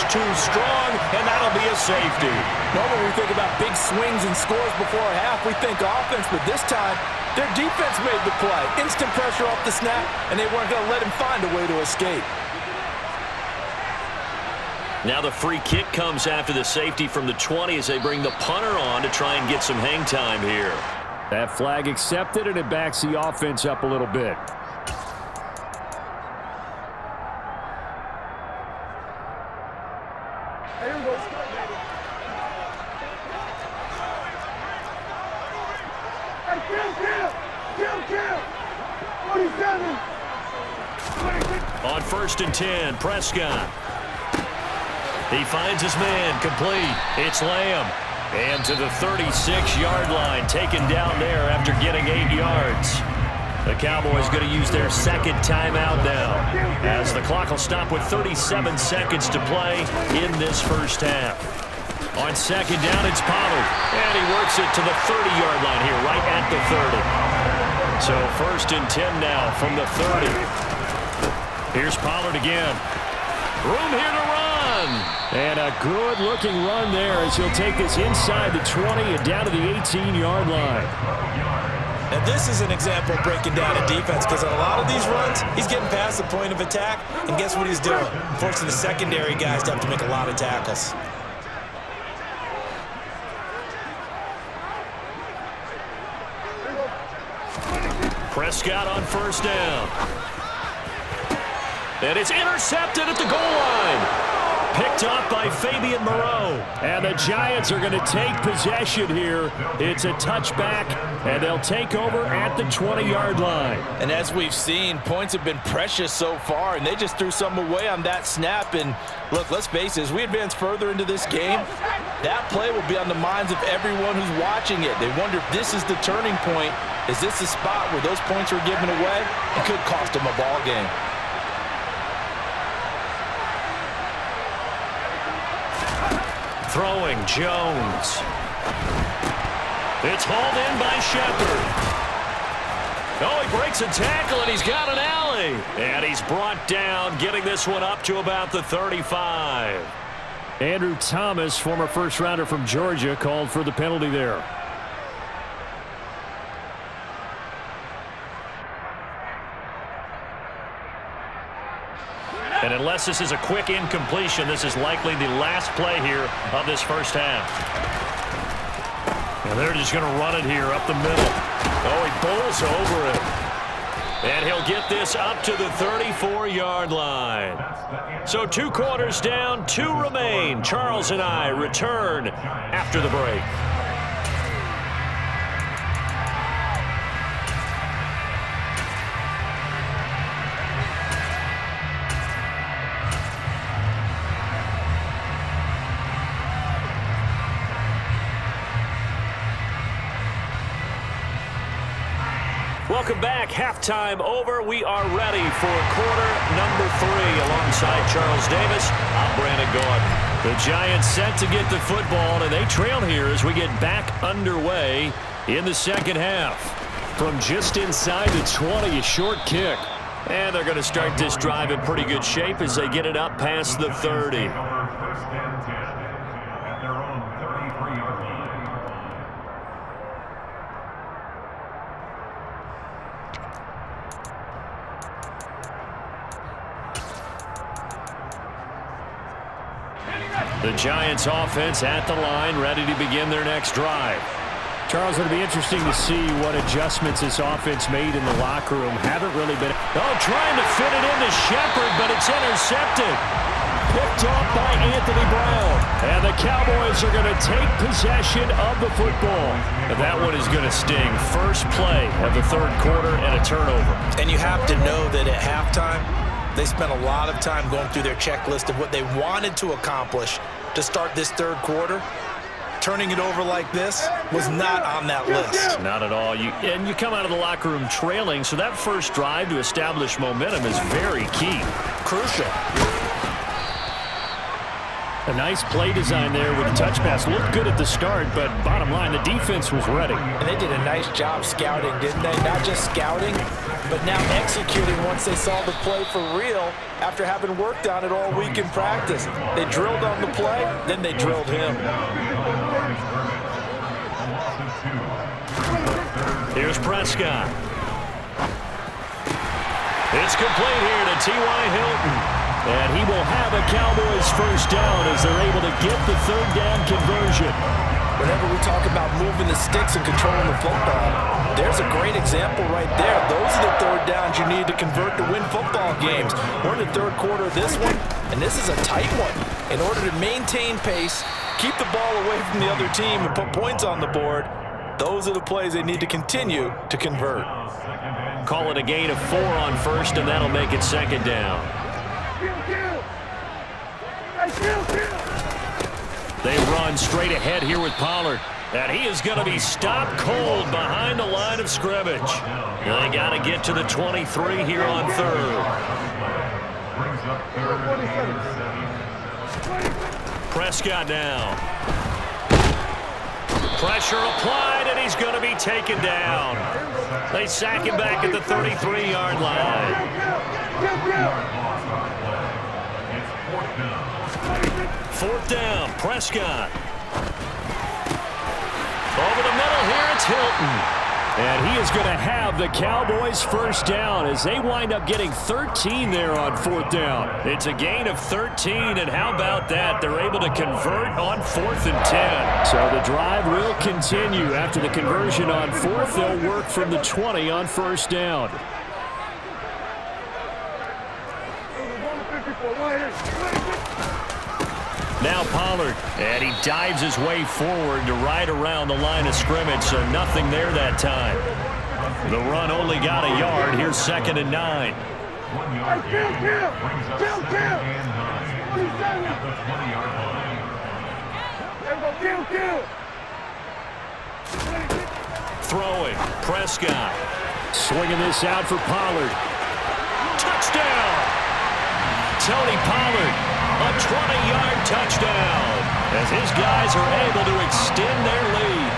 too strong, and that'll be a safety. Normally we think about big swings and scores before a half. We think offense, but this time their defense made the play. Instant pressure off the snap, and they weren't going to let him find a way to escape. Now the free kick comes after the safety from the 20 as they bring the punter on to try and get some hang time here. That flag accepted, and it backs the offense up a little bit. On 1st and 10, Prescott. He finds his man, complete. It's Lamb. And to the 36-yard line, taken down there after getting 8 yards. The Cowboys going to use their second timeout now, as the clock will stop with 37 seconds to play in this first half. On 2nd down, it's Pollard. And he works it to the 30-yard line here, right at the 30. So 1st and 10 now from the 30. Here's Pollard again. Room here to run. And a good-looking run there as he'll take this inside the 20 and down to the 18-yard line. And this is an example of breaking down a defense, because on a lot of these runs, he's getting past the point of attack, and guess what he's doing? Forcing the secondary guys to have to make a lot of tackles. Prescott on 1st down. And it's intercepted at the goal line. Picked off by Fabian Moreau. And the Giants are going to take possession here. It's a touchback, and they'll take over at the 20-yard line. And as we've seen, points have been precious so far, and they just threw something away on that snap. And look, let's face it, as we advance further into this game, that play will be on the minds of everyone who's watching it. They wonder if this is the turning point. Is this the spot where those points were given away? It could cost them a ball game. Throwing, Jones. It's hauled in by Shepard. Oh, he breaks a tackle, and he's got an alley. And he's brought down, getting this one up to about the 35. Andrew Thomas, former first-rounder from Georgia, called for the penalty there. And unless this is a quick incompletion, this is likely the last play here of this first half. And they're just going to run it here up the middle. Oh, he bowls over it. And he'll get this up to the 34-yard line. So 2 quarters down, 2 remain. Charles and I return after the break. Welcome back. Halftime over. We are ready for quarter number 3. Alongside Charles Davis, I'm Brandon Gordon. The Giants set to get the football, and they trail here as we get back underway in the second half. From just inside the 20, a short kick. And they're going to start this drive in pretty good shape as they get it up past the 30. The Giants offense at the line, ready to begin their next drive. Charles, it'll be interesting to see what adjustments this offense made in the locker room. Haven't really been... Oh, trying to fit it into Shepard, but it's intercepted. Picked off by Anthony Brown. And the Cowboys are going to take possession of the football. And that one is going to sting. First play of the third quarter and a turnover. And you have to know that at halftime, they spent a lot of time going through their checklist of what they wanted to accomplish to start this third quarter. Turning it over like this was not on that list. Not at all. You come out of the locker room trailing, so that first drive to establish momentum is very key. Crucial. A nice play design there with the touch pass. Looked good at the start, but bottom line, the defense was ready. And they did a nice job scouting, didn't they? Not just scouting, but now executing once they saw the play for real after having worked on it all week in practice. They drilled on the play, then they drilled him. Here's Prescott. It's complete here to T.Y. Hilton. And he will have a Cowboys first down as they're able to get the third down conversion. Whenever we talk about moving the sticks and controlling the football, there's a great example right there. Those are the third downs you need to convert to win football games. We're in the third quarter of this one, and this is a tight one. In order to maintain pace, keep the ball away from the other team, and put points on the board, those are the plays they need to continue to convert. Call it a gain of 4 on first, and that'll make it second down. They run straight ahead here with Pollard. And he is going to be stopped cold behind the line of scrimmage. They got to get to the 23 here on third. Prescott now. Pressure applied, and he's going to be taken down. They sack him back at the 33-yard line. Fourth down, Prescott. Over the middle here, it's Hilton. And he is going to have the Cowboys first down as they wind up getting 13 there on fourth down. It's a gain of 13, and how about that? They're able to convert on 4th and 10. So the drive will continue. After the conversion on fourth, they'll work from the 20 on first down. Now Pollard, and he dives his way forward to right around the line of scrimmage, so nothing there that time. The run only got a yard. Here's 2nd and 9. Throwing, Prescott. Swinging this out for Pollard. Touchdown! Tony Pollard. A 20-yard touchdown as his guys are able to extend their lead.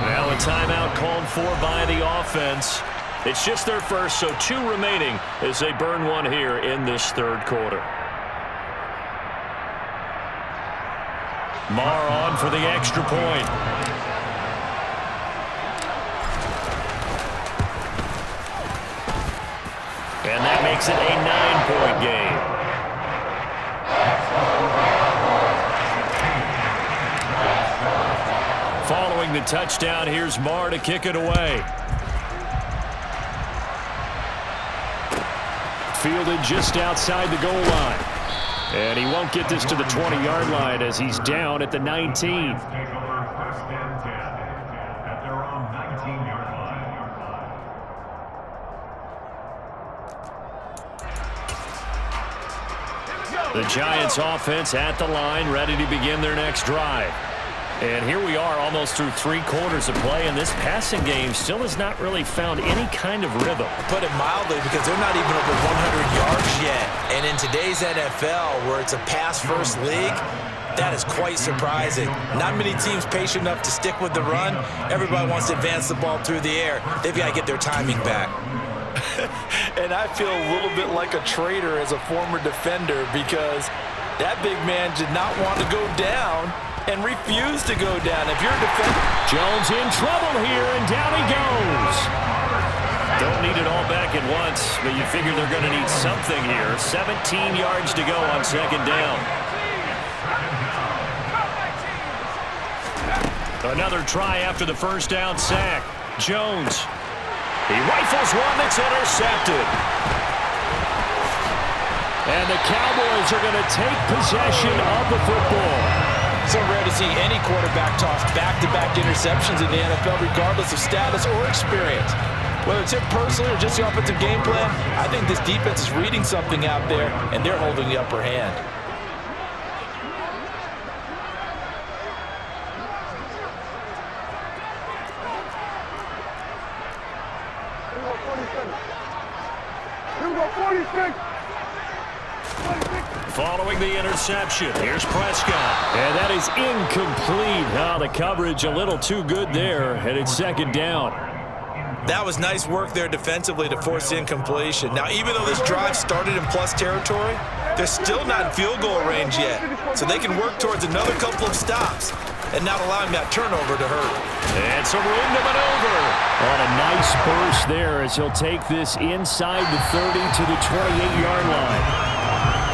Now a timeout called for by the offense. It's just their first, so 2 remaining as they burn one here in this third quarter. Marr on for the extra point. And that makes it a 9-point game. Following the touchdown, here's Marr to kick it away. Fielded just outside the goal line. And he won't get this to the 20-yard line as he's down at the 19. The Giants offense at the line, ready to begin their next drive. And here we are almost through 3 quarters of play, and this passing game still has not really found any kind of rhythm. Put it mildly, because they're not even over 100 yards yet. And in today's NFL, where it's a pass-first league, that is quite surprising. Not many teams patient enough to stick with the run. Everybody wants to advance the ball through the air. They've got to get their timing back. And I feel a little bit like a traitor as a former defender, because that big man did not want to go down and refused to go down. If you're a defender... Jones in trouble here, and down he goes. Don't need it all back at once, but you figure they're going to need something here. 17 yards to go on 2nd down. Another try after the first down sack. Jones. He rifles one that's intercepted. And the Cowboys are going to take possession of the football. So rare to see any quarterback toss back-to-back interceptions in the NFL, regardless of status or experience. Whether it's him personally or just the offensive game plan, I think this defense is reading something out there, and they're holding the upper hand. Following the interception, here's Prescott. And that is incomplete. Oh, the coverage a little too good there, and it's second down. That was nice work there defensively to force the incompletion. Now, even though this drive started in plus territory, they're still not in field goal range yet. So they can work towards another couple of stops and not allowing that turnover to hurt. And some room to maneuver. On a nice burst there as he'll take this inside the 30 to the 28-yard line.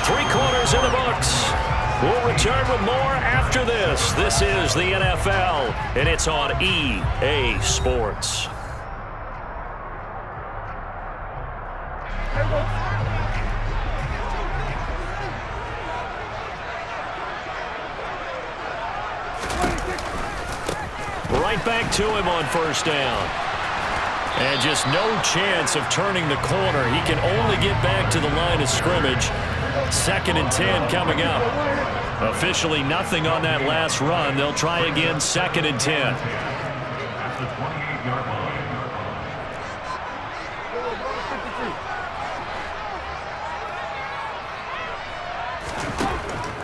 3 quarters in the books. We'll return with more after this. This is the NFL, and it's on EA Sports. Right back to him on first down. And just no chance of turning the corner. He can only get back to the line of scrimmage. 2nd and 10 coming up. Officially nothing on that last run. They'll try again, 2nd and 10.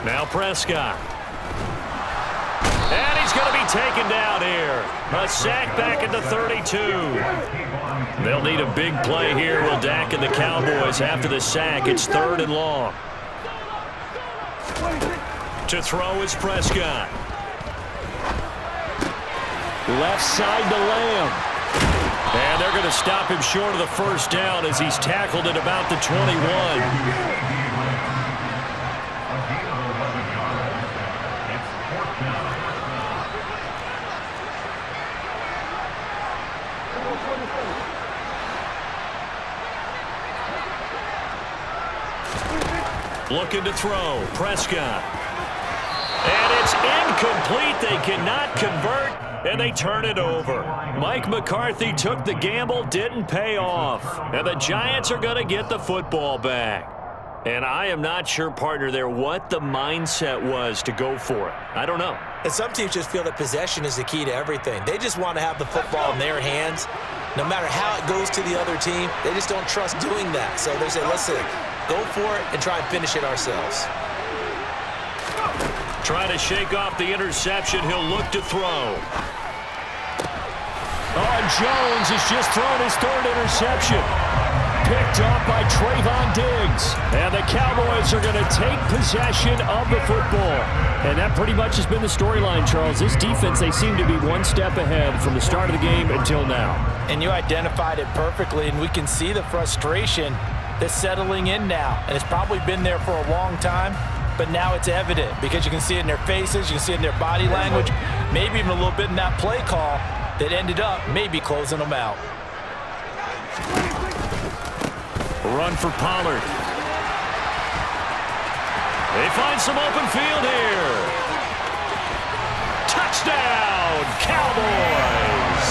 Now Prescott. And he's going to be taken down here. A sack back at the 32. They'll need a big play here, will Dak and the Cowboys after the sack. It's 3rd and long. To throw is Prescott. Left side to Lamb. And they're going to stop him short of the first down as he's tackled at about the 21. Looking to throw. Prescott. And it's incomplete. They cannot convert, and they turn it over. Mike McCarthy took the gamble, didn't pay off. And the Giants are going to get the football back. And I am not sure, partner, there what the mindset was to go for it. I don't know. And some teams just feel that possession is the key to everything. They just want to have the football in their hands. No matter how it goes to the other team, they just don't trust doing that. So they say, listen, go for it and try and finish it ourselves. Trying to shake off the interception. He'll look to throw. Oh, Jones has just thrown his 3rd interception. Picked off by Trayvon Diggs. And the Cowboys are going to take possession of the football. And that pretty much has been the storyline, Charles. This defense, they seem to be one step ahead from the start of the game until now. And you identified it perfectly, and we can see the frustration that's settling in now. And it's probably been there for a long time, but now it's evident because you can see it in their faces, you can see it in their body language, maybe even a little bit in that play call that ended up maybe closing them out. Run for Pollard. They find some open field here. Touchdown, Cowboys!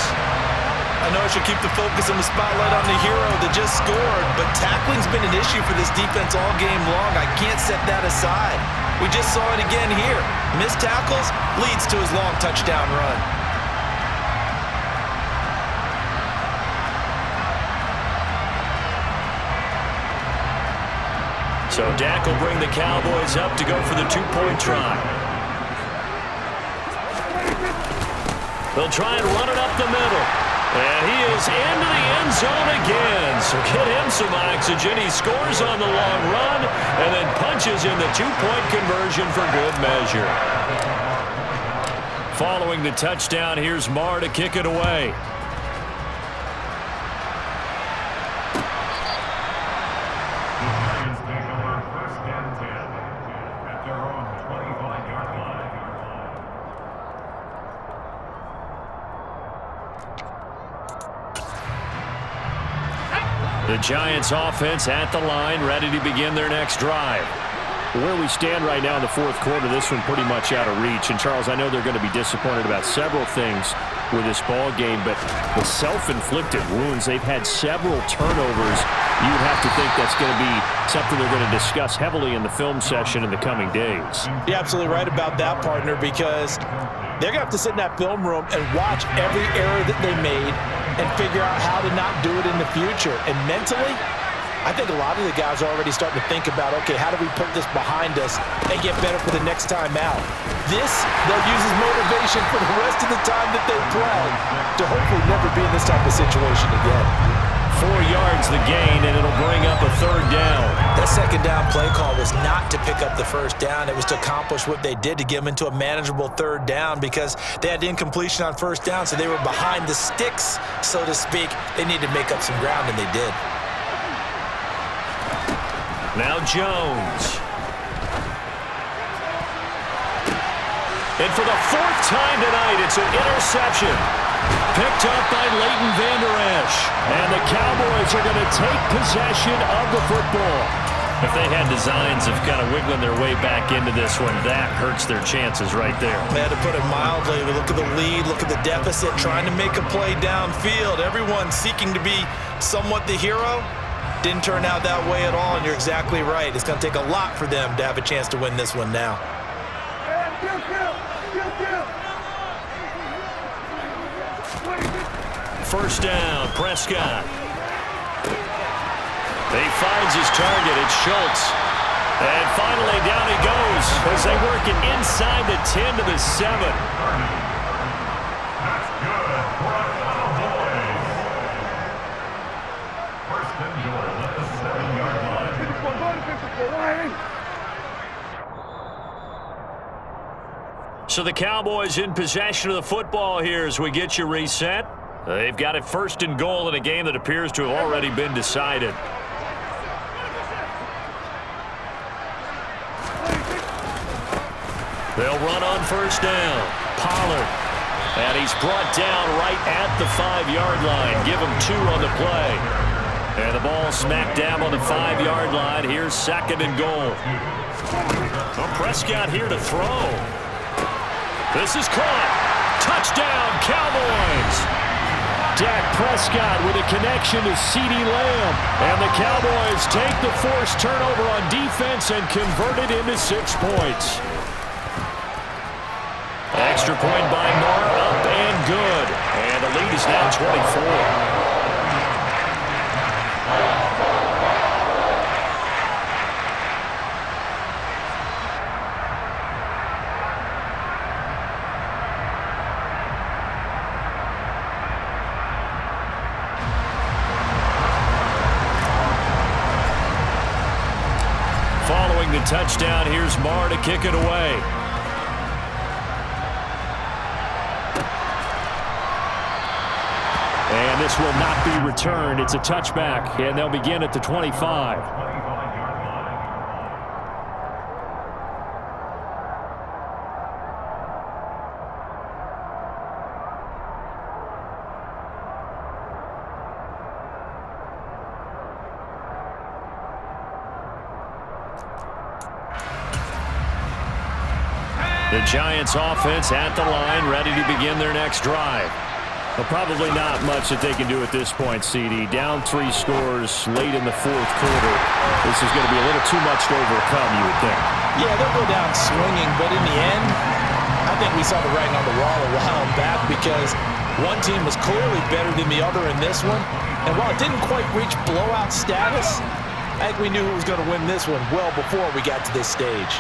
I know I should keep the focus and the spotlight on the hero that just scored, but tackling's been an issue for this defense all game long. I can't set that aside. We just saw it again here. Missed tackles leads to his long touchdown run. So Dak will bring the Cowboys up to go for the 2-point try. They'll try and run it up the middle. And he is into the end zone again. So get him some oxygen. He scores on the long run and then punches in the 2-point conversion for good measure. Following the touchdown, here's Marr to kick it away. The Giants offense at the line, ready to begin their next drive. Where we stand right now in the 4th quarter, this one pretty much out of reach. And, Charles, I know they're going to be disappointed about several things with this ball game, but the self-inflicted wounds, they've had several turnovers. You would have to think that's going to be something they're going to discuss heavily in the film session in the coming days. You're absolutely right about that, partner, because they're going to have to sit in that film room and watch every error that they made and figure out how to not do it in the future. And mentally, I think a lot of the guys are already starting to think about, okay, how do we put this behind us and get better for the next time out? This, they'll use as motivation for the rest of the time that they play to hopefully never be in this type of situation again. 4 yards the gain, and it'll bring up a 3rd down. That second down play call was not to pick up the first down. It was to accomplish what they did, to get them into a manageable 3rd down, because they had incompletion on first down, so they were behind the sticks, so to speak. They needed to make up some ground, and they did. Now Jones. And for the 4th time tonight, it's an interception. Picked up by Leighton Vander Esch. And the Cowboys are going to take possession of the football. If they had designs of kind of wiggling their way back into this one, that hurts their chances right there. Man, to put it mildly, we look at the lead, look at the deficit, trying to make a play downfield. Everyone seeking to be somewhat the hero. Didn't turn out that way at all, and you're exactly right. It's going to take a lot for them to have a chance to win this one now. First down, Prescott. He finds his target. It's Schultz. And finally, down he goes as they work it inside the 10 to the 7. So the Cowboys in possession of the football here as we get you reset. They've got it 1st and goal in a game that appears to have already been decided. They'll run on first down. Pollard. And he's brought down right at the 5-yard line. Give him 2 on the play. And the ball smack dab on the 5-yard line. Here's 2nd and goal. Well, Prescott here to throw. This is caught. Touchdown, Cowboys. Dak Prescott with a connection to CeeDee Lamb. And the Cowboys take the forced turnover on defense and convert it into 6 points. Extra point by Moore, up and good. And the lead is now 24. Following the touchdown, here's Marr to kick it away. And this will not be returned. It's a touchback, and they'll begin at the 25. The Giants offense at the line, ready to begin their next drive. Well, probably not much that they can do at this point, CD. Down 3 scores late in the 4th quarter. This is going to be a little too much to overcome, you would think. Yeah, they'll go down swinging, but in the end, I think we saw the writing on the wall a while back, because one team was clearly better than the other in this one. And while it didn't quite reach blowout status, I think we knew who was going to win this one well before we got to this stage.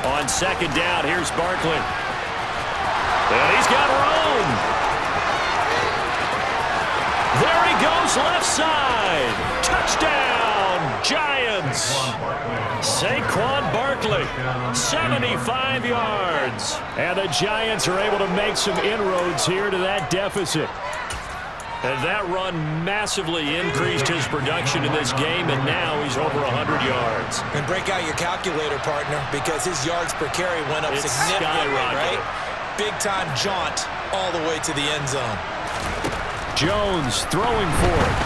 On 2nd down, here's Barkley. And he's got room. There he goes, left side. Touchdown, Giants. Saquon Barkley, 75 yards. And the Giants are able to make some inroads here to that deficit. And that run massively increased his production in this game, and now he's over 100 yards. And break out your calculator, partner, because his yards per carry went up significantly, right? Big-time jaunt all the way to the end zone. Jones throwing for it.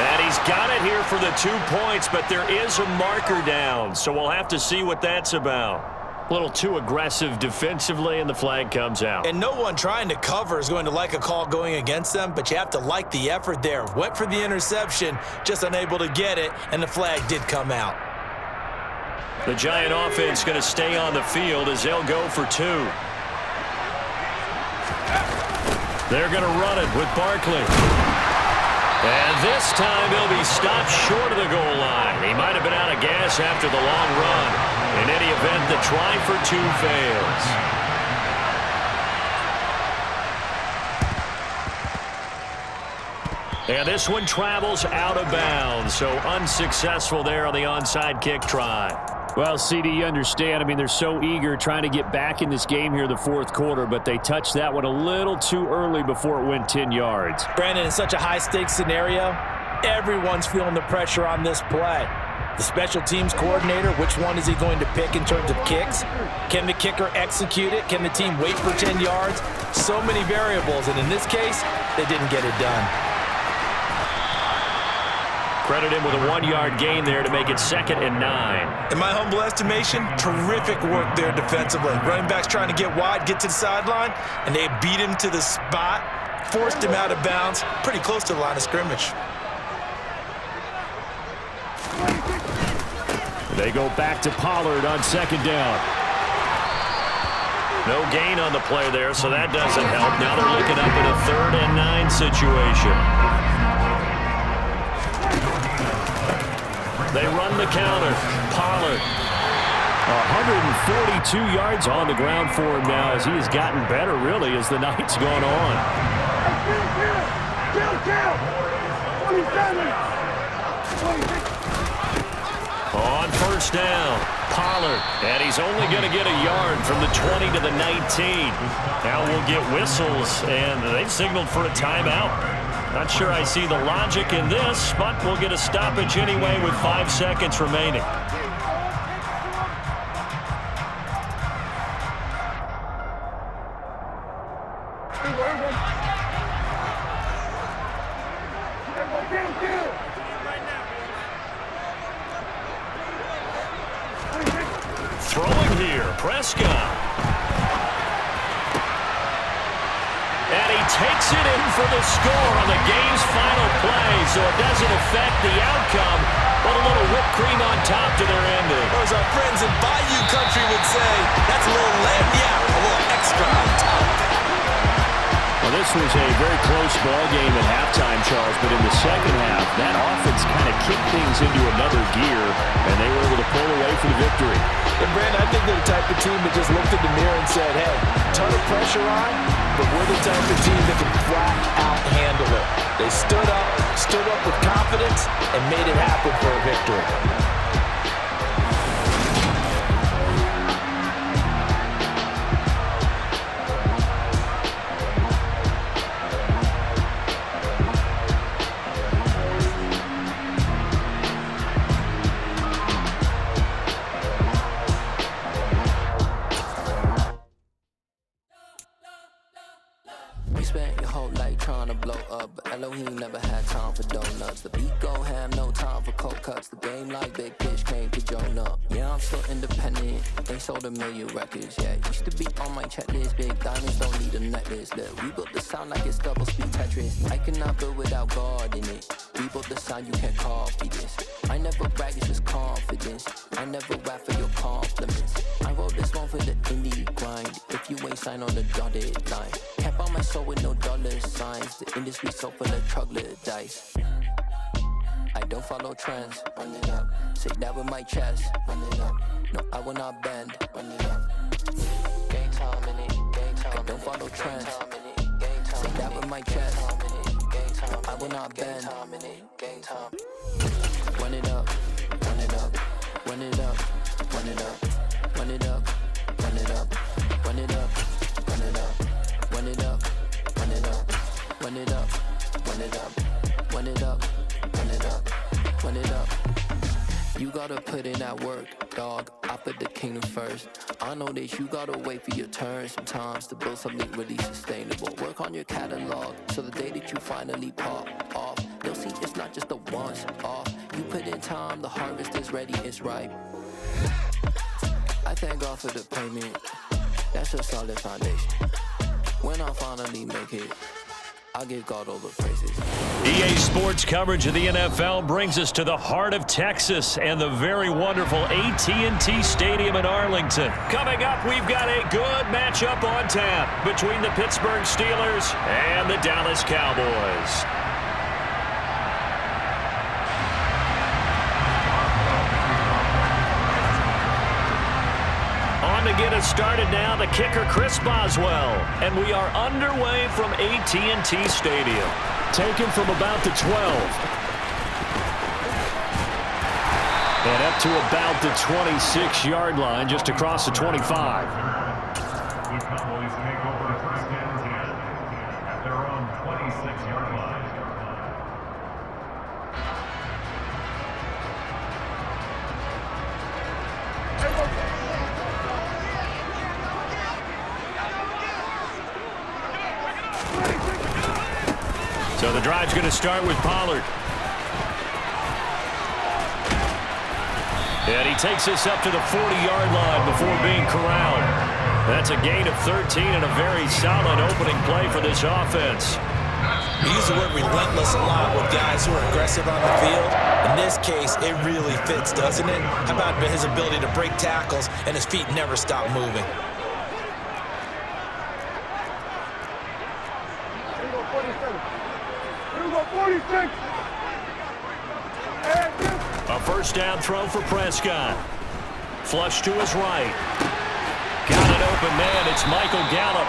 And he's got it here for the 2 points, but there is a marker down, so we'll have to see what that's about. A little too aggressive defensively, and the flag comes out. And no one trying to cover is going to like a call going against them, but you have to like the effort there. Went for the interception, just unable to get it, and the flag did come out. The Giant offense going to stay on the field as they'll go for 2. They're going to run it with Barkley. And this time he'll be stopped short of the goal line. He might have been out of gas after the long run. In any event, the try for two fails. And this one travels out of bounds, so unsuccessful there on the onside kick try. Well, CD, you understand. I mean, they're so eager trying to get back in this game here in the fourth quarter, but they touched that one a little too early before it went 10 yards. Brandon, in such a high-stakes scenario, everyone's feeling the pressure on this play. The special teams coordinator, which one is he going to pick in terms of kicks? Can the kicker execute it? Can the team wait for 10 yards? So many variables, and in this case, they didn't get it done. Credit him with a 1-yard gain there to make it 2nd and 9. In my humble estimation, terrific work there defensively. Running backs trying to get wide, get to the sideline, and they beat him to the spot, forced him out of bounds, pretty close to the line of scrimmage. They go back to Pollard on 2nd down. No gain on the play there, so that doesn't help. Now they're looking up in a 3rd and 9 situation. They run the counter. Pollard. 142 yards on the ground for him now as he has gotten better, really, as the night's gone on. On 1st down, Pollard. And he's only going to get a yard from the 20 to the 19. Now we'll get whistles, and they've signaled for a timeout. Not sure I see the logic in this, but we'll get a stoppage anyway with 5 seconds remaining. Throwing here, Prescott. And he takes it in for the score on the game's final play, so it doesn't affect the outcome, but a little whipped cream on top to their ending. Or as our friends in Bayou Country would say, that's a little lagniappe, a little extra on top. Well, this was a very close ball game at halftime, Charles, but in the second half, that offense kind of kicked things into another gear, and they were able to pull away for the victory. And Brandon, I think they're the type of team that just looked in the mirror and said, hey, ton of pressure on, but we're the type of team that can flat out handle it. They stood up with confidence, and made it happen for a victory. Spent your whole life trying to blow up, but Elohim never had time for donuts. The beat go ham, no time for cold cuts. The game like big pitch came to Jonah. Yeah, I'm still independent. They sold 1 million records. Yeah, used to be on my checklist. Big diamonds don't need a necklace. Look, we built the sound like it's double speed Tetris. I cannot build without God in it. We built the sound, you can't copy this. I never brag, it's just confidence. I never rap for your compliments. I wrote this one for the indie grind. If you ain't signed on the dotted line, can't buy my soul with no dollar signs. The industry so full of troglodytes. I don't follow trends. Run it up. Say that with my chest. Run it up. No, I will not bend. Run it up. Game time in it. Game time. I don't follow trends. Say that with my chest. No, I will not bend. Game time. Run it up. Run it up. Run it up. Run it up. Run it up. Run it up. Run it up. Run it up. Run it up. Run it up. Run it up. Run it up. Run it up. Run it up. Run it up. You gotta put in that work, dog. I put the kingdom first. I know that you gotta wait for your turn sometimes to build something really sustainable. Work on your catalog so the day that you finally pop off, you'll see it's not just a once off. You put in time, the harvest is ready, it's ripe. I thank God for the payment. That's a solid foundation. When I finally make it, I give God all the praises. EA Sports coverage of the NFL brings us to the heart of Texas and the very wonderful AT&T Stadium in Arlington. Coming up, we've got a good matchup on tap between the Pittsburgh Steelers and the Dallas Cowboys. To get us started now, the kicker Chris Boswell, and we are underway from AT&T Stadium. Taken from about the 12. And up to about the 26-yard line, just across the 25. So the drive's going to start with Pollard. And he takes this up to the 40-yard line before being corralled. That's a gain of 13 and a very solid opening play for this offense. We use the word relentless a lot with guys who are aggressive on the field. In this case, it really fits, doesn't it? How about his ability to break tackles and his feet never stop moving? A first down throw for Prescott. Flush to his right. Got an open man. It's Michael Gallup.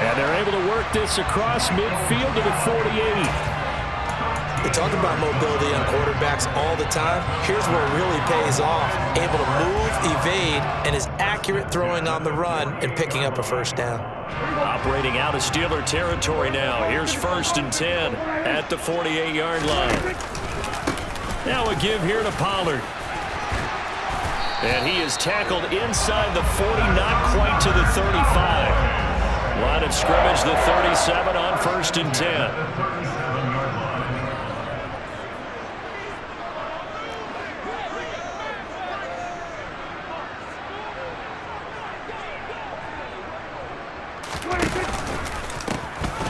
And they're able to work this across midfield to the 48. We talk about mobility on quarterbacks all the time. Here's where it really pays off. Able to move, evade, and is accurate throwing on the run and picking up a first down. Operating out of Steeler territory now. Here's 1st and 10 at the 48-yard line. Now a give here to Pollard. And he is tackled inside the 40, not quite to the 35. Line of scrimmage, the 37 on 1st and 10.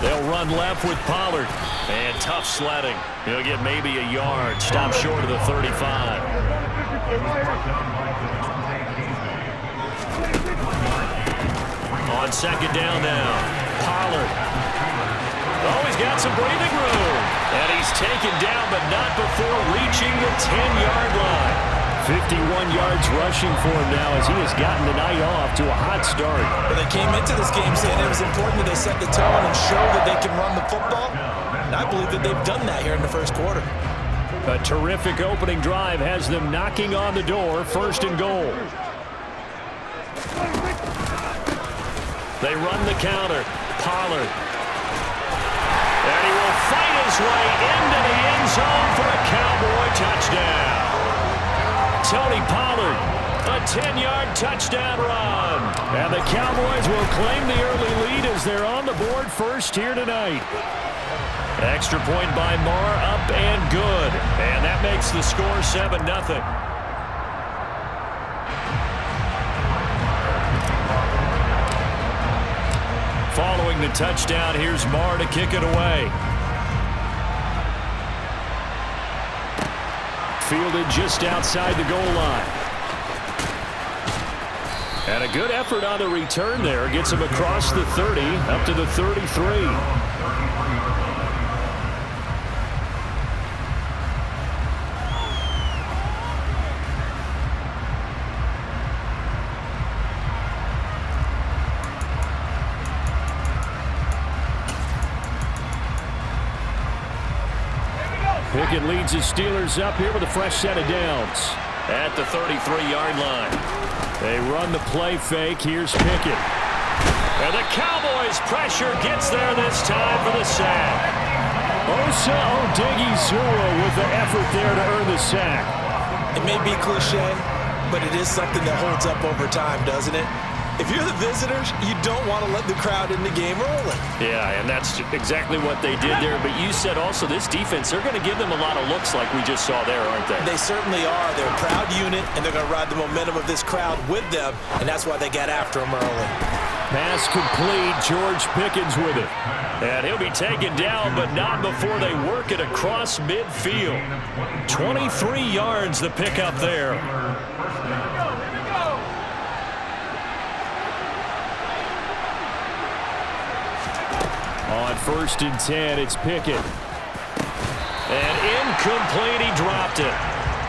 They'll run left with Pollard. And tough sledding. He'll get maybe a yard. Stop short of the 35. On 2nd down now. Pollard. Oh, he's got some breathing room. And he's taken down, but not before reaching the 10-yard line. 51 yards rushing for him now as he has gotten the night off to a hot start. Well, they came into this game saying it was important that they set the tone and show that they can run the football. And I believe that they've done that here in the first quarter. A terrific opening drive has them knocking on the door, 1st and goal. They run the counter. Pollard. And he will fight his way into the end zone for a Cowboy touchdown. Tony Pollard, a 10-yard touchdown run. And the Cowboys will claim the early lead as they're on the board first here tonight. Extra point by Marr, up and good. And that makes the score 7-0. Following the touchdown, here's Marr to kick it away. Fielded just outside the goal line. And a good effort on the return there. Gets him across the 30, up to the 33. Pickett leads his Steelers up here with a fresh set of downs at the 33-yard line. They run the play fake. Here's Pickett. And the Cowboys' pressure gets there this time for the sack. Osa Odighizuwa with the effort there to earn the sack. It may be cliche, but it is something that holds up over time, doesn't it? If you're the visitors, you don't want to let the crowd in the game rolling. Yeah, and that's exactly what they did there. But you said also this defense, they're going to give them a lot of looks like we just saw there, aren't they? They certainly are. They're a proud unit, and they're going to ride the momentum of this crowd with them, and that's why they got after them early. Pass complete. George Pickens with it. And he'll be taken down, but not before they work it across midfield. 23 yards the pickup there. On 1st and 10, it's Pickett. And incomplete, he dropped it.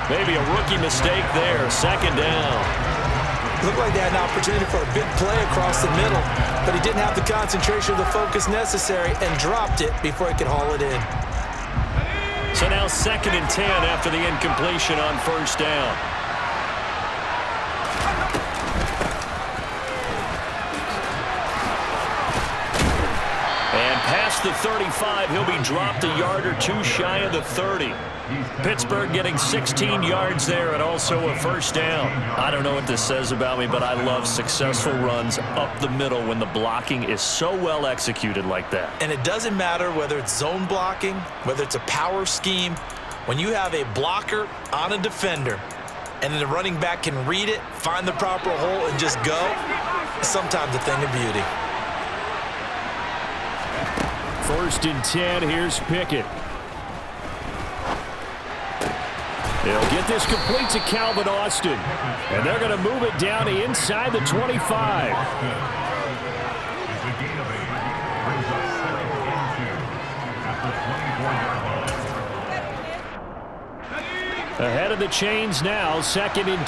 Maybe a rookie mistake there. 2nd down. Looked like they had an opportunity for a big play across the middle, but he didn't have the concentration or the focus necessary and dropped it before he could haul it in. So now 2nd and 10 after the incompletion on 1st down. And past the 35, he'll be dropped a yard or two shy of the 30. Pittsburgh getting 16 yards there and also a 1st down. I don't know what this says about me, but I love successful runs up the middle when the blocking is so well executed like that. And it doesn't matter whether it's zone blocking, whether it's a power scheme. When you have a blocker on a defender and then the running back can read it, find the proper hole, and just go, sometimes a thing of beauty. 1st and 10, here's Pickett. They'll get this complete to Calvin Austin. And they're going to move it down to inside the 25. Ahead of the chains now, 2nd and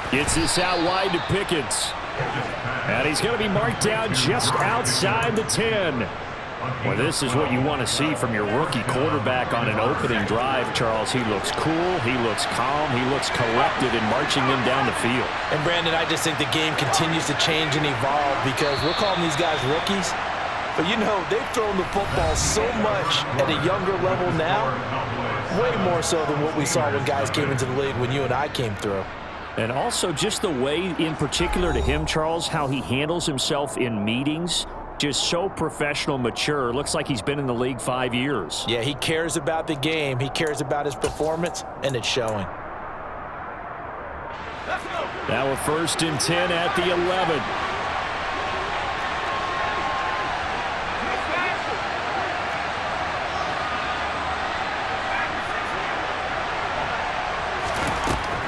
2. Gets this out wide to Pickett. And he's going to be marked down just outside the 10. Well, this is what you want to see from your rookie quarterback on an opening drive, Charles. He looks cool, he looks calm, he looks collected in marching them down the field. And, Brandon, I just think the game continues to change and evolve because we're calling these guys rookies. But, you know, they've thrown the football so much at a younger level now, way more so than what we saw when guys came into the league when you and I came through. And also just the way, in particular to him, Charles, how he handles himself in meetings, just so professional, mature. Looks like he's been in the league 5 years. Yeah, he cares about the game. He cares about his performance, and it's showing. Now a 1st and 10 at the 11.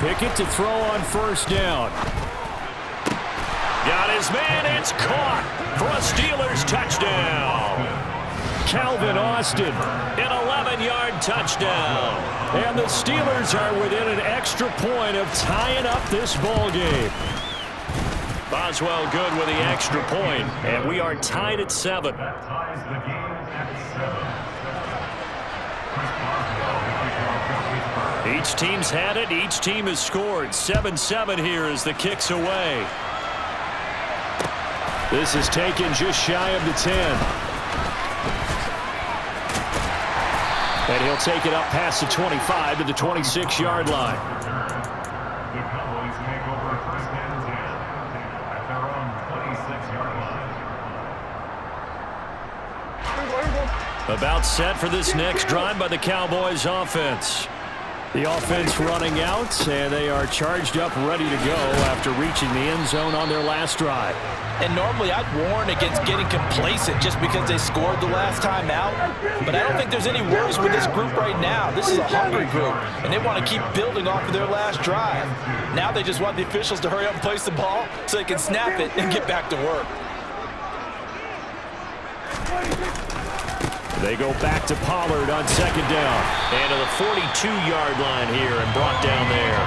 Pickett to throw on 1st down. Got his man, it's caught for a Steelers touchdown. Calvin Austin, An 11-yard touchdown. and the Steelers are within an extra point of tying up this ball game. Boswell good with the extra point, and we are tied at 7. Each team's had it. Each team has scored. 7-7 here as the kick's away. This is taken just shy of the 10. And he'll take it up past the 25 to the 26-yard line. About set for this next drive by the Cowboys offense. The offense running out, and they are charged up, ready to go after reaching the end zone on their last drive. And normally I'd warn against getting complacent just because they scored the last time out. But I don't think there's any worries with this group right now. This is a hungry group, and they want to keep building off of their last drive. Now they just want the officials to hurry up and place the ball so they can snap it and get back to work. They go back to Pollard on 2nd down. And to the 42-yard line here and brought down there.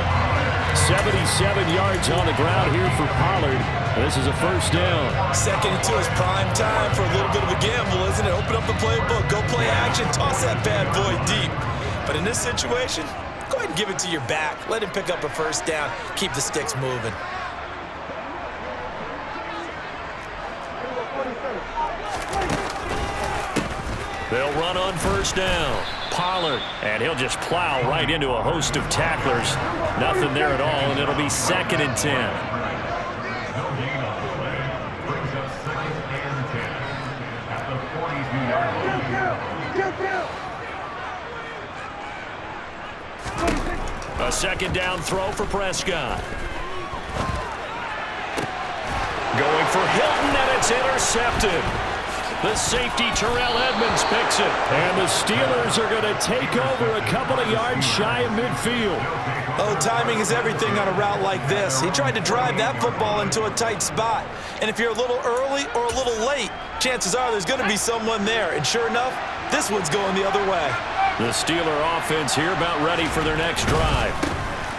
77 yards on the ground here for Pollard. This is a 1st down. 2nd and 2 is prime time for a little bit of a gamble, isn't it? Open up the playbook, go play action, toss that bad boy deep. But in this situation, go ahead and give it to your back. Let him pick up a 1st down. Keep the sticks moving. They'll run on 1st down. Pollard, and he'll just plow right into a host of tacklers. Nothing there at all, and it'll be 2nd and 10. A 2nd down throw for Prescott. Going for Hilton, and it's intercepted. The safety, Terrell Edmonds, picks it. And the Steelers are going to take over a couple of yards shy of midfield. Oh, timing is everything on a route like this. He tried to drive that football into a tight spot. And if you're a little early or a little late, chances are there's going to be someone there. And sure enough, this one's going the other way. The Steeler offense here about ready for their next drive.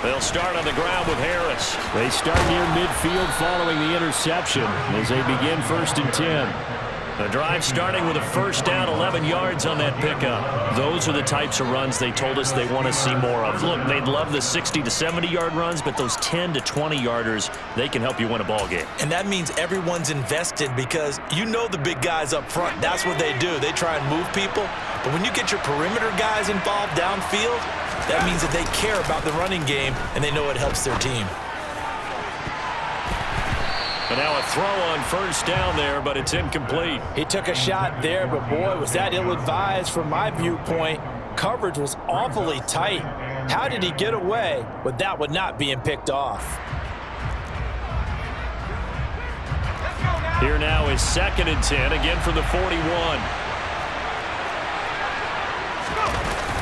They'll start on the ground with Harris. They start near midfield following the interception as they begin 1st and 10. The drive starting with a first down, 11 yards on that pickup. Those are the types of runs they told us they want to see more of. Look, they'd love the 60 to 70-yard runs, but those 10 to 20-yarders, they can help you win a ball game. And that means everyone's invested because you know the big guys up front. That's what they do. They try and move people. But when you get your perimeter guys involved downfield, that means that they care about the running game and they know it helps their team. And now a throw on first down there, but it's incomplete. He took a shot there, but boy, was that ill-advised from my viewpoint. Coverage was awfully tight. How did he get away with that one not being picked off? Here now is 2nd and 10, again from the 41.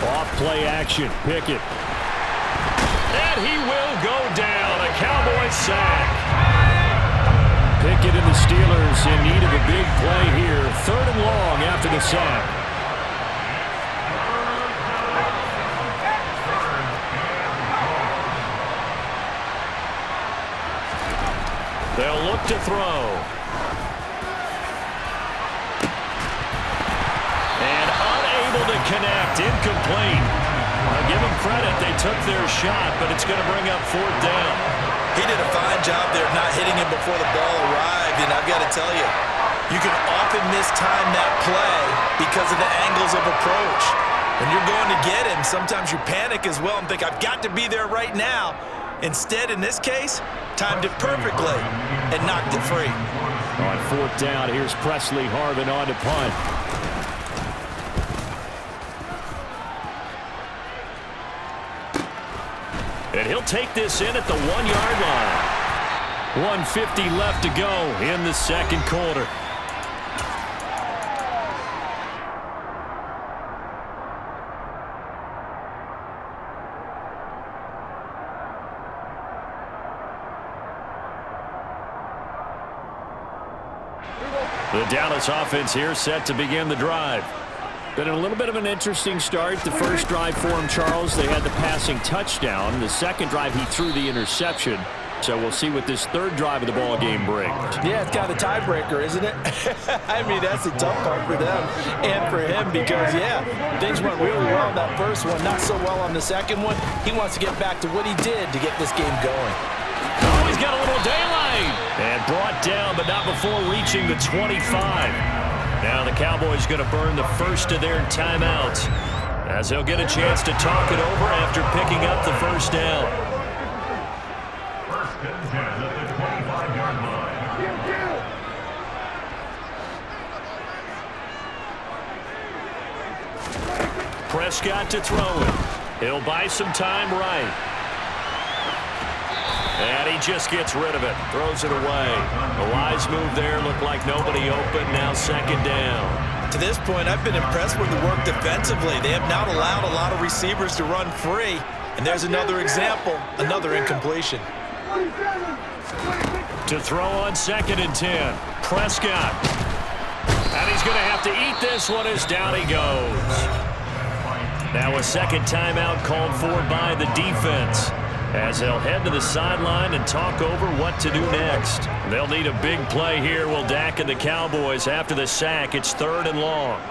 Off play action, Pickett. And he will go down, a Cowboys sack. Pickett and the Steelers in need of a big play here. 3rd and long after the sack. They'll look to throw. And unable to connect, incomplete. I'll give them credit, they took their shot, but it's going to bring up 4th down. He did a fine job there of not hitting him before the ball arrived, and I've got to tell you, you can often mistime that play because of the angles of approach. When you're going to get him, sometimes you panic as well and think, I've got to be there right now. Instead, in this case, timed it perfectly and knocked it free. On 4th down, here's Presley Harvin on to punt. And he'll take this in at the 1-yard line. 1:50 left to go in the 2nd quarter. The Dallas offense here set to begin the drive. Been a little bit of an interesting start. The first drive for him, Charles, they had the passing touchdown. The second drive, he threw the interception. So we'll see what this 3rd drive of the ball game brings. Yeah, it's kind of a tiebreaker, isn't it? I mean, that's the tough part for them and for him because, yeah, things went really well on that first one, not so well on the second one. He wants to get back to what he did to get this game going. Oh, he's got a little daylight. And brought down, but not before reaching the 25. Now the Cowboys going to burn the first of their timeouts as they'll get a chance to talk it over after picking up the first down. Prescott to throw it. He'll buy some time right. And he just gets rid of it. Throws it away. A wise move there. Looked like nobody open. Now 2nd down. To this point, I've been impressed with the work defensively. They have not allowed a lot of receivers to run free. And there's another example, another incompletion. To throw on 2nd and 10. Prescott. And he's going to have to eat this one as down he goes. Now a 2nd timeout called for by the defense, as they'll head to the sideline and talk over what to do next. They'll need a big play here, will Dak and the Cowboys after the sack. It's 3rd and long.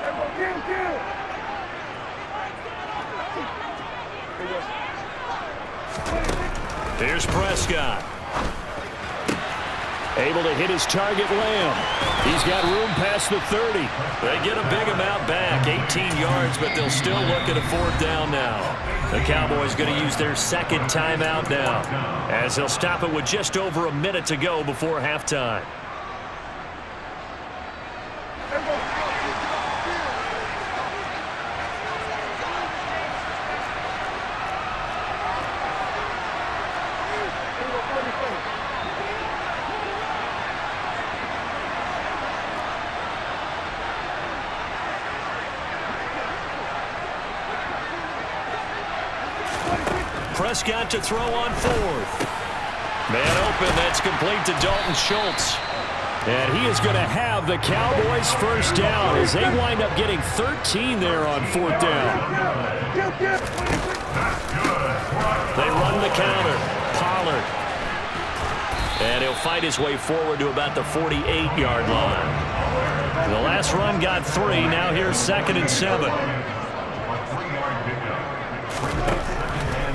Here's Prescott. Able to hit his target, Lamb. He's got room past the 30. They get a big amount back, 18 yards, but they'll still look at a 4th down now. The Cowboys going to use their 2nd timeout now, as they'll stop it with just over a minute to go before halftime. Prescott to throw on fourth. Man open, that's complete to Dalton Schultz. And he is going to have the Cowboys first down as they wind up getting 13 there on fourth down. They run the counter. Pollard. And he'll fight his way forward to about the 48-yard line. The last run got 3. Now here's 2nd and 7.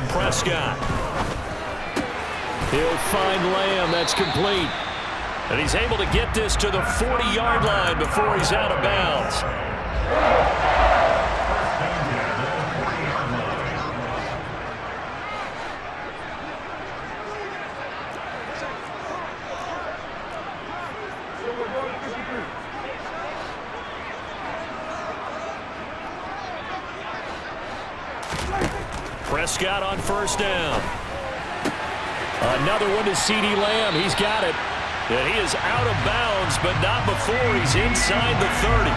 Prescott. He'll find Lamb. That's complete. And he's able to get this to the 40-yard line before he's out of bounds. Prescott on first down. Another one to CeeDee Lamb. He's got it. And he is out of bounds, but not before he's inside the 30.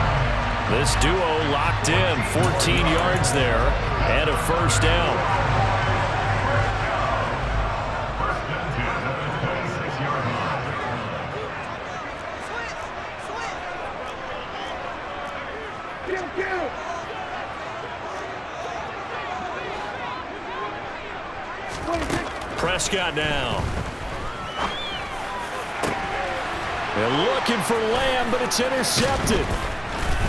This duo locked in. 14 yards there and a first down. Prescott now. They're looking for Lamb, but it's intercepted.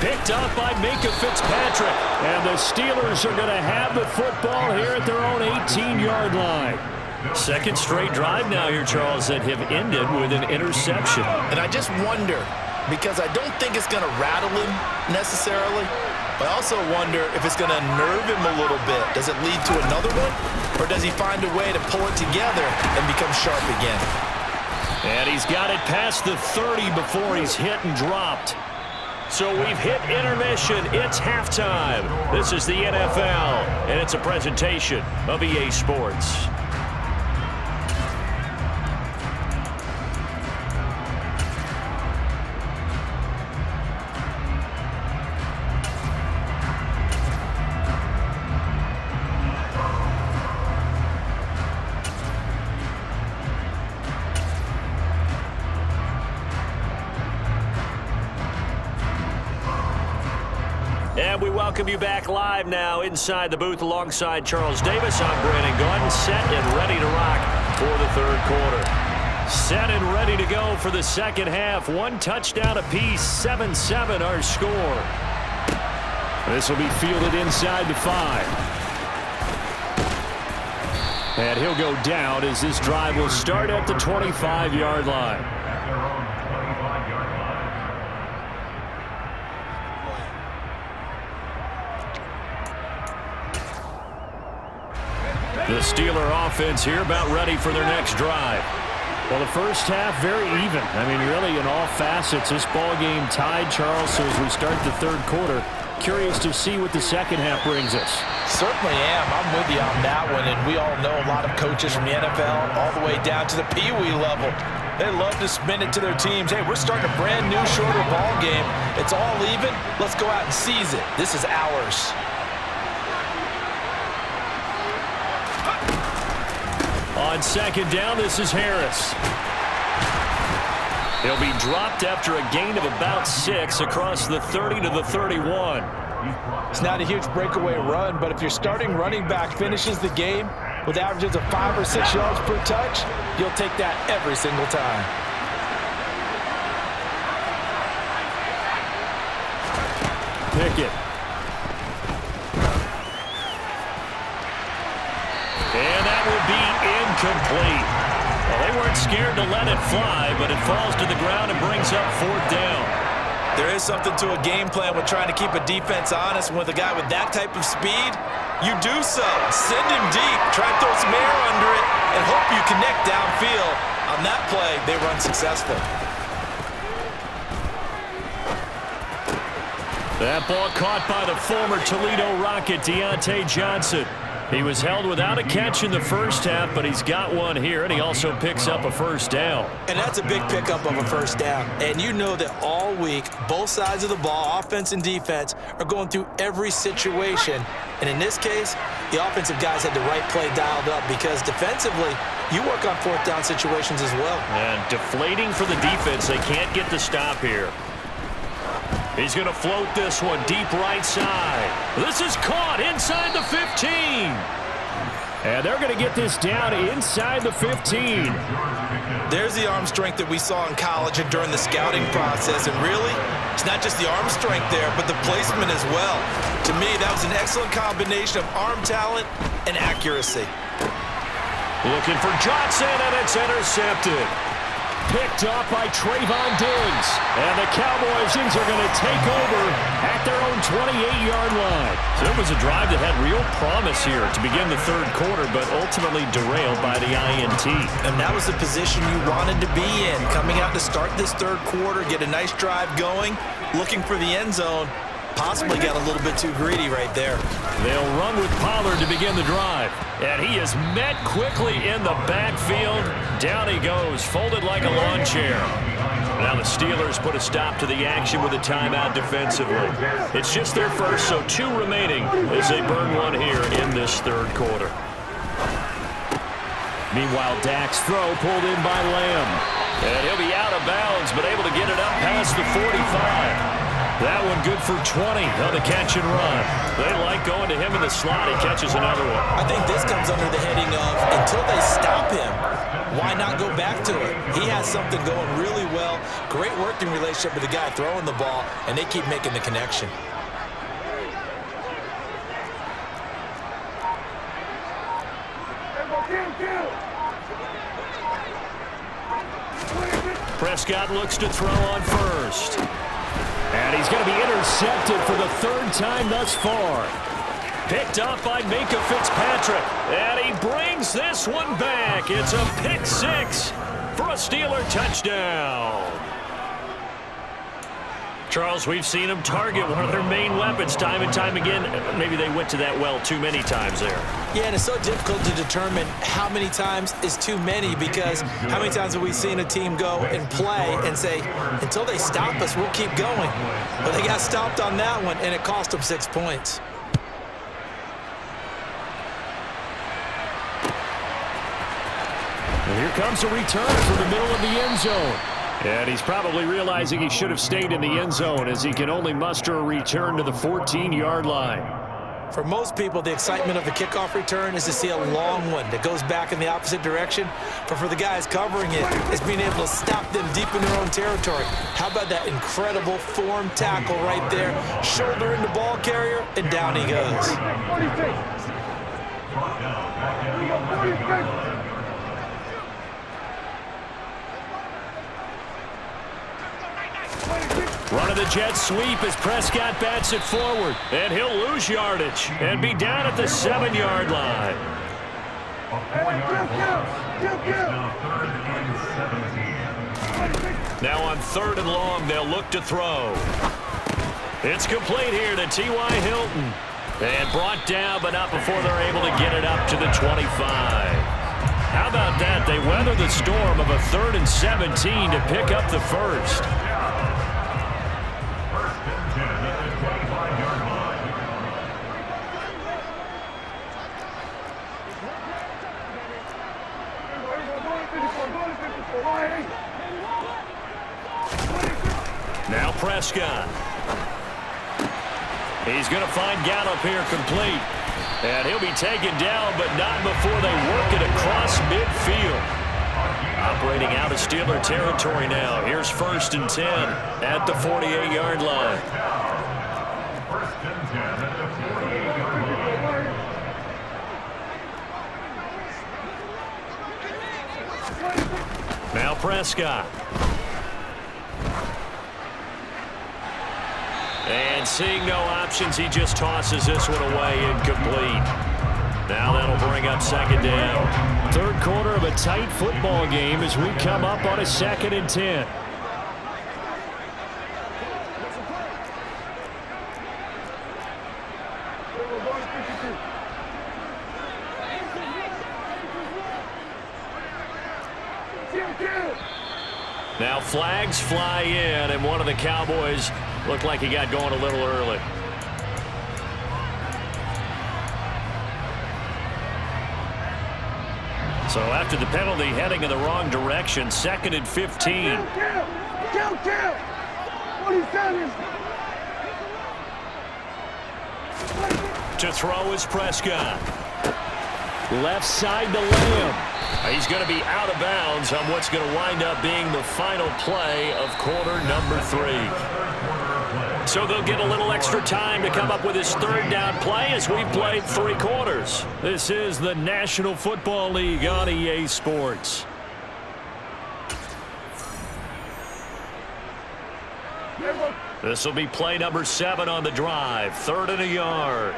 Picked up by Minkah Fitzpatrick. And the Steelers are going to have the football here at their own 18-yard line. Second straight drive now here, Charles, that have ended with an interception. And I just wonder, because I don't think it's going to rattle him necessarily, but I also wonder if it's going to nerve him a little bit. Does it lead to another one? Or does he find a way to pull it together and become sharp again? And he's got it past the 30 before he's hit and dropped. So we've hit intermission. It's halftime. This is the NFL, and it's a presentation of EA Sports. And we welcome you back live now inside the booth alongside Charles Davis. I'm Brandon Gordon, set and ready to rock for the third quarter. Set and ready to go for the second half. One touchdown apiece, 7-7 our score. This will be fielded inside the 5. And he'll go down as this drive will start at the 25-yard line. The Steeler offense here about ready for their next drive. Well, the first half very even. I mean, really in all facets, this ball game tied, Charles. So as we start the third quarter, curious to see what the second half brings us. Certainly am. I'm with you on that one. And we all know a lot of coaches from the NFL all the way down to the Pee-wee level. They love to spin it to their teams. Hey, we're starting a brand new, shorter ball game. It's all even. Let's go out and seize it. This is ours. On second down, this is Harris. He'll be dropped after a gain of about 6 across the 30 to the 31. It's not a huge breakaway run, but if your starting running back finishes the game with averages of 5 or 6 yards per touch, you'll take that every single time. Pickett. And that will be incomplete. Well, they weren't scared to let it fly, but it falls to the ground and brings up fourth down. There is something to a game plan with trying to keep a defense honest. With a guy with that type of speed, you do so. Send him deep, try to throw some air under it, and hope you connect downfield. On that play, they run successful. That ball caught by the former Toledo Rocket, Deontay Johnson. He was held without a catch in the first half, but he's got one here, and he also picks up a first down. And that's a big pickup of a first down. And you know that all week, both sides of the ball, offense and defense, are going through every situation. And in this case, the offensive guys had the right play dialed up because defensively, you work on fourth down situations as well. And deflating for the defense. They can't get the stop here. He's going to float this one deep right side. This is caught inside the 15. And they're going to get this down inside the 15. There's the arm strength that we saw in college and during the scouting process. And really, it's not just the arm strength there, but the placement as well. To me, that was an excellent combination of arm talent and accuracy. Looking for Johnson, and it's intercepted. Picked off by Trayvon Diggs. And the Cowboys are going to take over at their own 28-yard line. So it was a drive that had real promise here to begin the third quarter, but ultimately derailed by the INT. And that was the position you wanted to be in. Coming out to start this third quarter, get a nice drive going, looking for the end zone. Possibly got a little bit too greedy right there. They'll run with Pollard to begin the drive. And he is met quickly in the backfield. Down he goes, folded like a lawn chair. Now the Steelers put a stop to the action with a timeout defensively. It's just their first, so 2 remaining as they burn one here in this third quarter. Meanwhile, Dak's throw pulled in by Lamb. And he'll be out of bounds, but able to get it up past the 45. That one good for 20 on the catch and run. They like going to him in the slot. He catches another one. I think this comes under the heading of until they stop him, why not go back to it? He has something going really well. Great working relationship with the guy throwing the ball, and they keep making the connection. Prescott looks to throw on first. And he's going to be intercepted for the third time thus far. Picked up by Minka Fitzpatrick. And he brings this one back. It's a pick 6 for a Steeler touchdown. Charles, we've seen them target one of their main weapons time and time again. Maybe they went to that well too many times there. Yeah, and it's so difficult to determine how many times is too many because how many times have we seen a team go and play and say, until they stop us, we'll keep going. But they got stopped on that one, and it cost them 6 points. And here comes a return from the middle of the end zone. And he's probably realizing he should have stayed in the end zone as he can only muster a return to the 14-yard line. For most people, the excitement of the kickoff return is to see a long one that goes back in the opposite direction. But for the guys covering it, it's being able to stop them deep in their own territory. How about that incredible form tackle right there? Shoulder in the ball carrier, and down he goes. Running the jet sweep as Prescott bats it forward. And he'll lose yardage and be down at the 7-yard line. Now on 3rd and long, they'll look to throw. It's complete here to T.Y. Hilton. And brought down, but not before they're able to get it up to the 25. How about that? They weather the storm of a 3rd and 17 to pick up the first. Now Prescott. He's going to find Gallup here complete. And he'll be taken down, but not before they work it across midfield. Operating out of Steeler territory now. Here's 1st and 10 at the 48-yard line. Now Prescott. And seeing no options, he just tosses this one away incomplete. Now that'll bring up 2nd down. 3rd quarter of a tight football game as we come up on a 2nd and 10. Now flags fly in, and one of the Cowboys looked like he got going a little early. So after the penalty, heading in the wrong direction, 2nd and 15. To throw is Prescott. Left side to Lamb. He's going to be out of bounds on what's going to wind up being the final play of quarter number 3. So they'll get a little extra time to come up with his 3rd down play as we've played 3 quarters. This is the National Football League on EA Sports. This will be play number 7 on the drive. 3rd and a yard.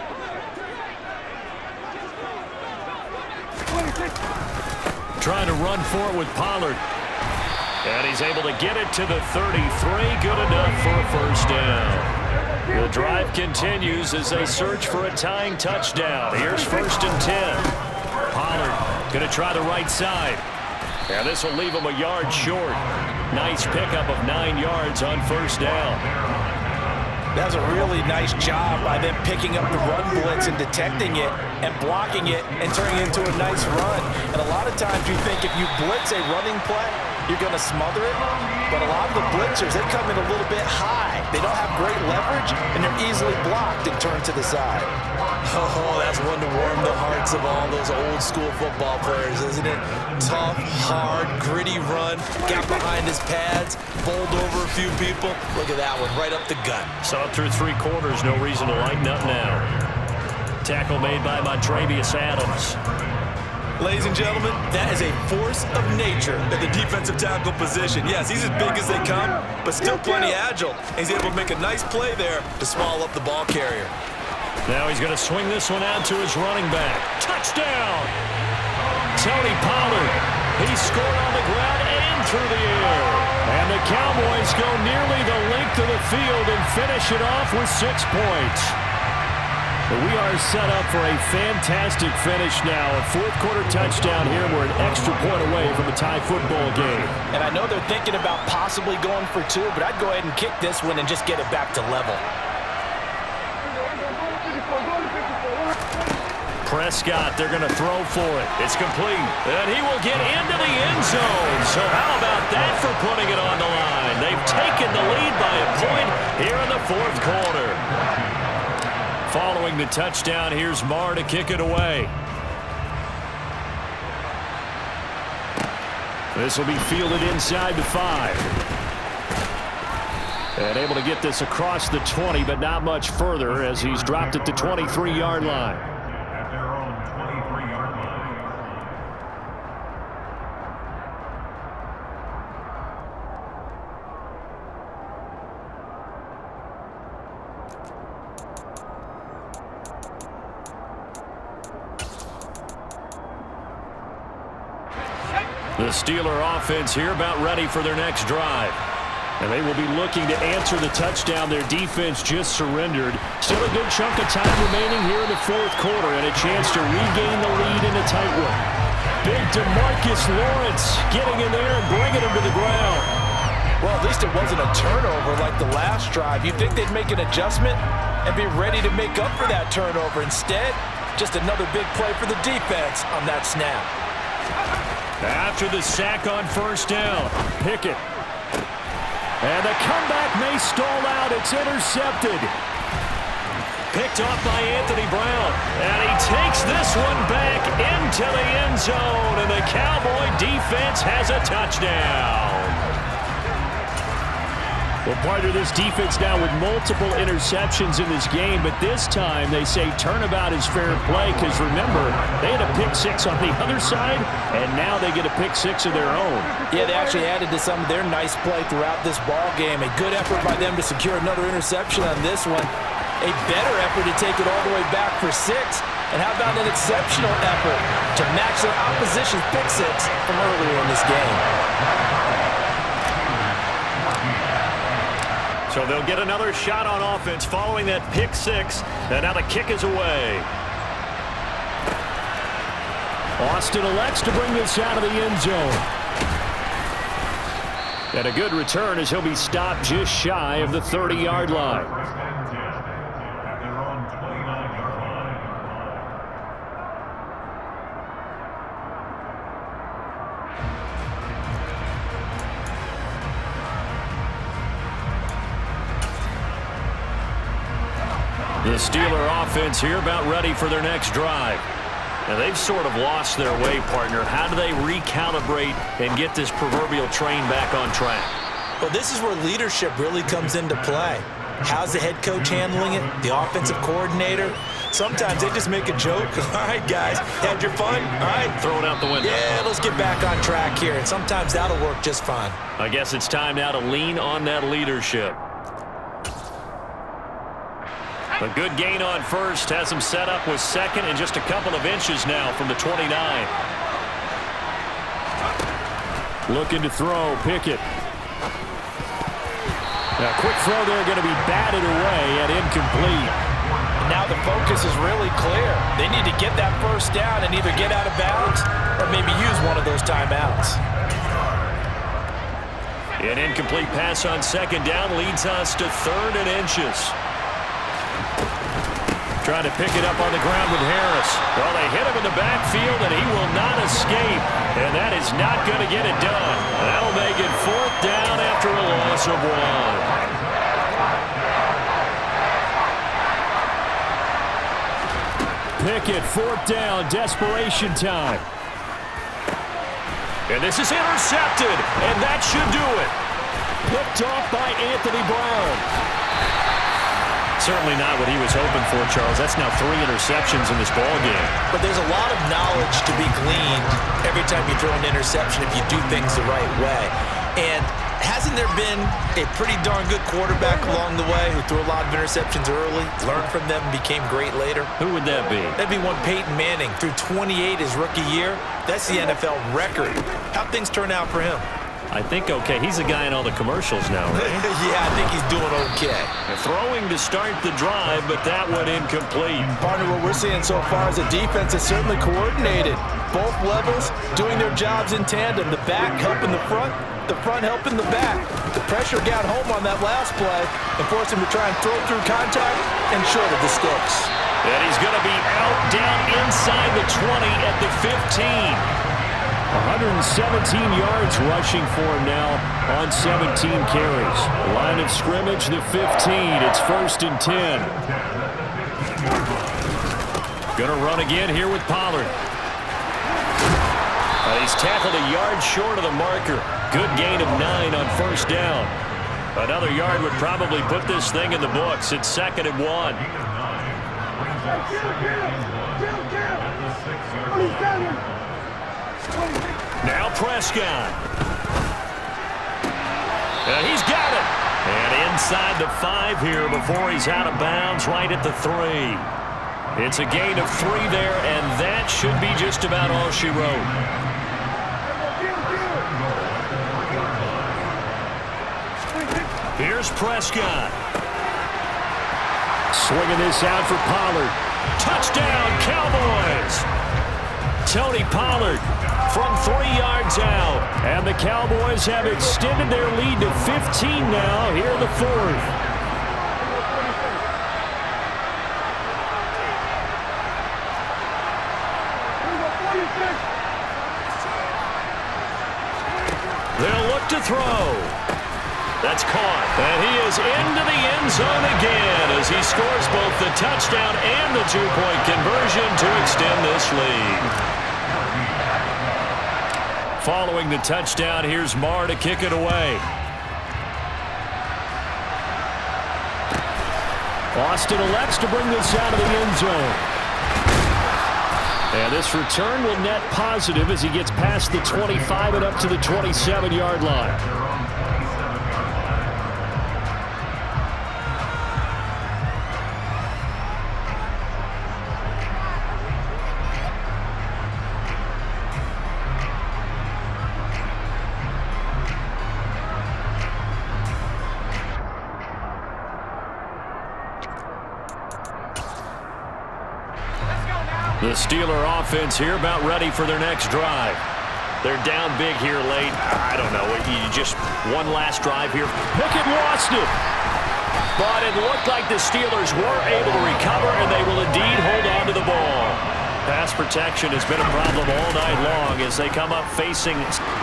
Trying to run for it with Pollard. And he's able to get it to the 33. Good enough for a first down. The drive continues as they search for a tying touchdown. Here's 1st and 10. Pollard going to try the right side. And this will leave him a yard short. Nice pickup of 9 yards on 1st down. That was a really nice job by them picking up the run blitz and detecting it and blocking it and turning it into a nice run. And a lot of times you think if you blitz a running play, you're going to smother it. But a lot of the blitzers, they come in a little bit high. They don't have great leverage, and they're easily blocked and turned to the side. Oh, that's one to warm the hearts of all those old school football players, isn't it? Tough, hard, gritty run, got behind his pads, bowled over a few people. Look at that one, right up the gut. So through 3 quarters, no reason to lighten up now. Tackle made by Montravius Adams. Ladies and gentlemen, that is a force of nature at the defensive tackle position. Yes, he's as big as they come, but still plenty agile. He's able to make a nice play there to swallow up the ball carrier. Now he's going to swing this one out to his running back. Touchdown! Tony Pollard. He scored on the ground and through the air. And the Cowboys go nearly the length of the field and finish it off with 6 points. But we are set up for a fantastic finish now. A 4th quarter touchdown here. We're an extra point away from a tie football game. And I know they're thinking about possibly going for 2, but I'd go ahead and kick this one and just get it back to level. Prescott, they're going to throw for it. It's complete. And he will get into the end zone. So how about that for putting it on the line? They've taken the lead by a point here in the 4th quarter. Following the touchdown, here's Marr to kick it away. This will be fielded inside the 5. And able to get this across the 20, but not much further as he's dropped it to 23-yard line. The Steeler offense here about ready for their next drive. And they will be looking to answer the touchdown their defense just surrendered. Still a good chunk of time remaining here in the 4th quarter and a chance to regain the lead in a tight one. Big DeMarcus Lawrence getting in there and bringing him to the ground. Well, at least it wasn't a turnover like the last drive. You'd think they'd make an adjustment and be ready to make up for that turnover. Instead, just another big play for the defense on that snap. After the sack on 1st down, Pickett. And the comeback may stall out. It's intercepted. Picked off by Anthony Brown. And he takes this one back into the end zone. And the Cowboy defense has a touchdown. Well, partner, this defense now with multiple interceptions in this game, but this time they say turnabout is fair play because, remember, they had a pick 6 on the other side, and now they get a pick 6 of their own. Yeah, they actually added to some of their nice play throughout this ball game. A good effort by them to secure another interception on this one. A better effort to take it all the way back for 6. And how about an exceptional effort to match their opposition's pick 6 from earlier in this game. So they'll get another shot on offense following that pick 6. And now the kick is away. Austin elects to bring this out of the end zone. And a good return as he'll be stopped just shy of the 30-yard line. The Steeler offense here about ready for their next drive. Now, they've sort of lost their way, partner. How do they recalibrate and get this proverbial train back on track? Well, this is where leadership really comes into play. How's the head coach handling it? The offensive coordinator? Sometimes they just make a joke. All right, guys, had your fun? All right. Throw it out the window. Yeah, let's get back on track here. And sometimes that'll work just fine. I guess it's time now to lean on that leadership. A good gain on first has him set up with second and just a couple of inches now from the 29. Looking to throw, Pickett. A quick throw there, going to be batted away and incomplete. Now the focus is really clear. They need to get that first down and either get out of bounds or maybe use one of those timeouts. An incomplete pass on second down leads us to 3rd and inches. Trying to pick it up on the ground with Harris. Well, they hit him in the backfield, and he will not escape. And that is not going to get it done. That'll make it 4th down after a loss of 1. Pickett, 4th down, desperation time. And this is intercepted, and that should do it. Picked off by Anthony Brown. Certainly not what he was hoping for, Charles. That's now 3 interceptions in this ballgame. But there's a lot of knowledge to be gleaned every time you throw an interception if you do things the right way. And hasn't there been a pretty darn good quarterback along the way who threw a lot of interceptions early, learned from them, and became great later? Who would that be? That'd be one Peyton Manning. Threw 28 his rookie year. That's the NFL record. How'd things turn out for him? I think okay. He's a guy in all the commercials now, right? Yeah, I think he's doing okay. Throwing to start the drive, but that one incomplete. Partner, what we're seeing so far is the defense is certainly coordinated. Both levels doing their jobs in tandem. The back helping the front helping the back. The pressure got home on that last play and forced him to try and throw through contact and short of the sticks. And he's going to be out down inside the 20 at the 15. 117 yards rushing for him now on 17 carries. Line of scrimmage, the 15. It's 1st and 10. Going to run again here with Pollard. He's tackled a yard short of the marker. Good gain of 9 on 1st down. Another yard would probably put this thing in the books. It's 2nd and 1. Now Prescott. And he's got it. And inside the 5 here before he's out of bounds right at the 3. It's a gain of 3 there, and that should be just about all she wrote. Here's Prescott. Swinging this out for Pollard. Touchdown, Cowboys! Tony Pollard from 3 yards out. And the Cowboys have extended their lead to 15 now here in the 4th. They'll look to throw. That's caught. And he is into the end zone again as he scores both the touchdown and the 2-point conversion to extend this lead. Following the touchdown, here's Marr to kick it away. Austin elects to bring this out of the end zone. And this return will net positive as he gets past the 25 and up to the 27-yard line. The Steeler offense here about ready for their next drive. They're down big here late. I don't know. Just one last drive here. Pickett lost it. But it looked like the Steelers were able to recover, and they will indeed hold on to the ball. Pass protection has been a problem all night long as they come up facing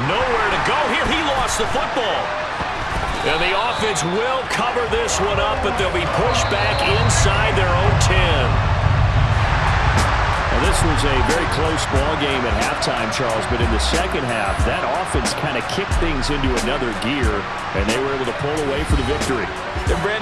nowhere to go here. He lost the football. And the offense will cover this one up, but they'll be pushed back inside their own 10. Well, this was a very close ball game at halftime, Charles, but in the second half, that offense kind of kicked things into another gear, and they were able to pull away for the victory. And Brandon,